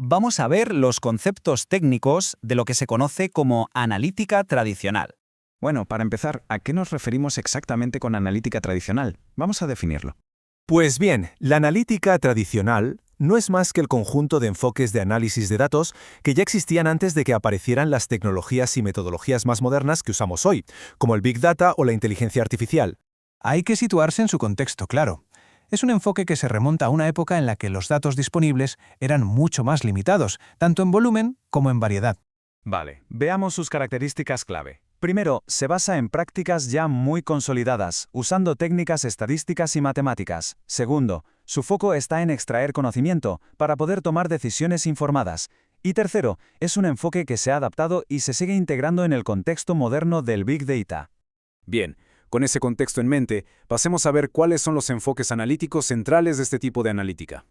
vamos a ver los conceptos técnicos de lo que se conoce como analítica tradicional. Bueno, para empezar, ¿a qué nos referimos exactamente con analítica tradicional? Vamos a definirlo. Pues bien, la analítica tradicional no es más que el conjunto de enfoques de análisis de datos que ya existían antes de que aparecieran las tecnologías y metodologías más modernas que usamos hoy, como el Big Data o la inteligencia artificial. Hay que situarse en su contexto, claro. Es un enfoque que se remonta a una época en la que los datos disponibles eran mucho más limitados, tanto en volumen como en variedad. Vale, veamos sus características clave. Primero, se basa en prácticas ya muy consolidadas, usando técnicas estadísticas y matemáticas. Segundo, su foco está en extraer conocimiento para poder tomar decisiones informadas. Y tercero, es un enfoque que se ha adaptado y se sigue integrando en el contexto moderno del Big Data. Bien, con ese contexto en mente, pasemos a ver cuáles son los enfoques analíticos centrales de este tipo de analítica.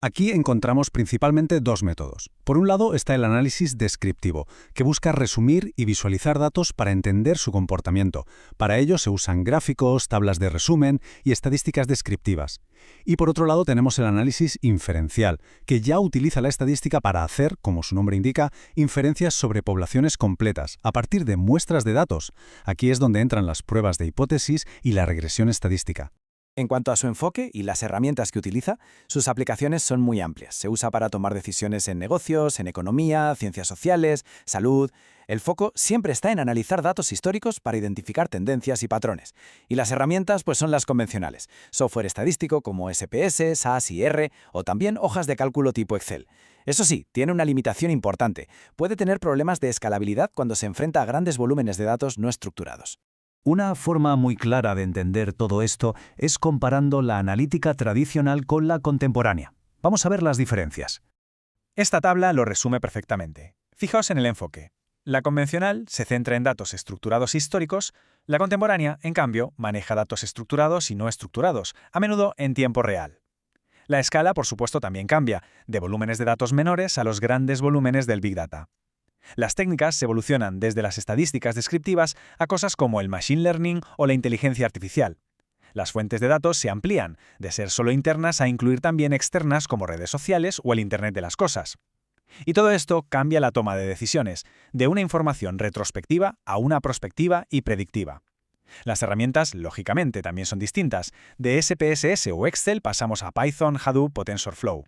Aquí encontramos principalmente dos métodos. Por un lado está el análisis descriptivo, que busca resumir y visualizar datos para entender su comportamiento. Para ello se usan gráficos, tablas de resumen y estadísticas descriptivas. Y por otro lado tenemos el análisis inferencial, que ya utiliza la estadística para hacer, como su nombre indica, inferencias sobre poblaciones completas, a partir de muestras de datos. Aquí es donde entran las pruebas de hipótesis y la regresión estadística. En cuanto a su enfoque y las herramientas que utiliza, sus aplicaciones son muy amplias. Se usa para tomar decisiones en negocios, en economía, ciencias sociales, salud. El foco siempre está en analizar datos históricos para identificar tendencias y patrones. Y las herramientas pues son las convencionales. Software estadístico como SPS, SAS y R, o también hojas de cálculo tipo Excel. Eso sí, tiene una limitación importante. Puede tener problemas de escalabilidad cuando se enfrenta a grandes volúmenes de datos no estructurados. Una forma muy clara de entender todo esto es comparando la analítica tradicional con la contemporánea. Vamos a ver las diferencias. Esta tabla lo resume perfectamente. Fijaos en el enfoque. La convencional se centra en datos estructurados históricos, la contemporánea, en cambio, maneja datos estructurados y no estructurados, a menudo en tiempo real. La escala, por supuesto, también cambia, de volúmenes de datos menores a los grandes volúmenes del Big Data. Las técnicas evolucionan desde las estadísticas descriptivas a cosas como el machine learning o la inteligencia artificial. Las fuentes de datos se amplían, de ser solo internas a incluir también externas como redes sociales o el Internet de las cosas. Y todo esto cambia la toma de decisiones, de una información retrospectiva a una prospectiva y predictiva. Las herramientas, lógicamente, también son distintas. De SPSS o Excel pasamos a Python, Hadoop o TensorFlow.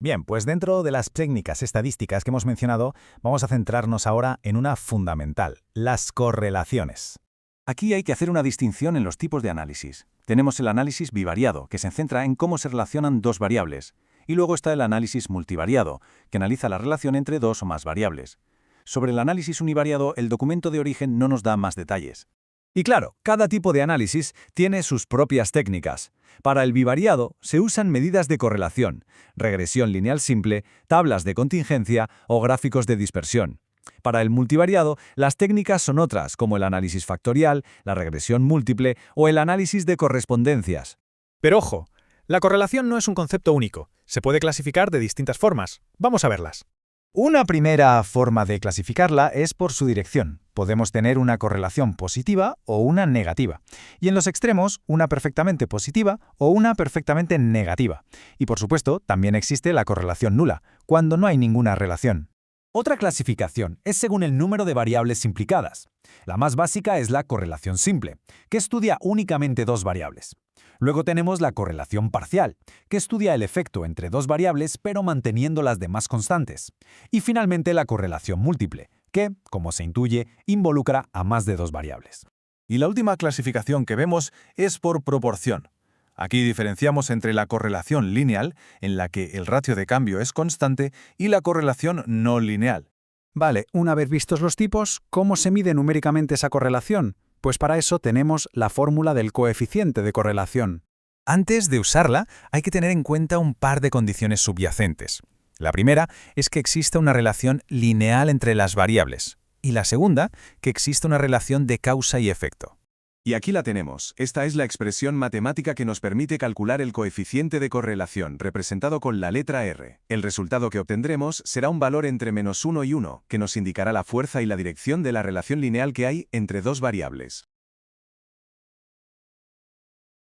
Bien, pues dentro de las técnicas estadísticas que hemos mencionado, vamos a centrarnos ahora en una fundamental, las correlaciones. Aquí hay que hacer una distinción en los tipos de análisis. Tenemos el análisis bivariado, que se centra en cómo se relacionan dos variables, y luego está el análisis multivariado, que analiza la relación entre dos o más variables. Sobre el análisis univariado, el documento de origen no nos da más detalles. Y claro, cada tipo de análisis tiene sus propias técnicas. Para el bivariado se usan medidas de correlación, regresión lineal simple, tablas de contingencia o gráficos de dispersión. Para el multivariado, las técnicas son otras, como el análisis factorial, la regresión múltiple o el análisis de correspondencias. Pero ojo, la correlación no es un concepto único. Se puede clasificar de distintas formas. Vamos a verlas. Una primera forma de clasificarla es por su dirección. Podemos tener una correlación positiva o una negativa. Y en los extremos, una perfectamente positiva o una perfectamente negativa. Y por supuesto, también existe la correlación nula, cuando no hay ninguna relación. Otra clasificación es según el número de variables implicadas. La más básica es la correlación simple, que estudia únicamente dos variables. Luego tenemos la correlación parcial, que estudia el efecto entre dos variables pero manteniendo las demás constantes. Y finalmente la correlación múltiple, que, como se intuye, involucra a más de dos variables. Y la última clasificación que vemos es por proporción. Aquí diferenciamos entre la correlación lineal, en la que el ratio de cambio es constante, y la correlación no lineal. Vale, una vez vistos los tipos, ¿cómo se mide numéricamente esa correlación? Pues para eso tenemos la fórmula del coeficiente de correlación. Antes de usarla, hay que tener en cuenta un par de condiciones subyacentes. La primera es que exista una relación lineal entre las variables. Y la segunda, que exista una relación de causa y efecto. Y aquí la tenemos. Esta es la expresión matemática que nos permite calcular el coeficiente de correlación, representado con la letra R. El resultado que obtendremos será un valor entre -1 y 1, que nos indicará la fuerza y la dirección de la relación lineal que hay entre dos variables.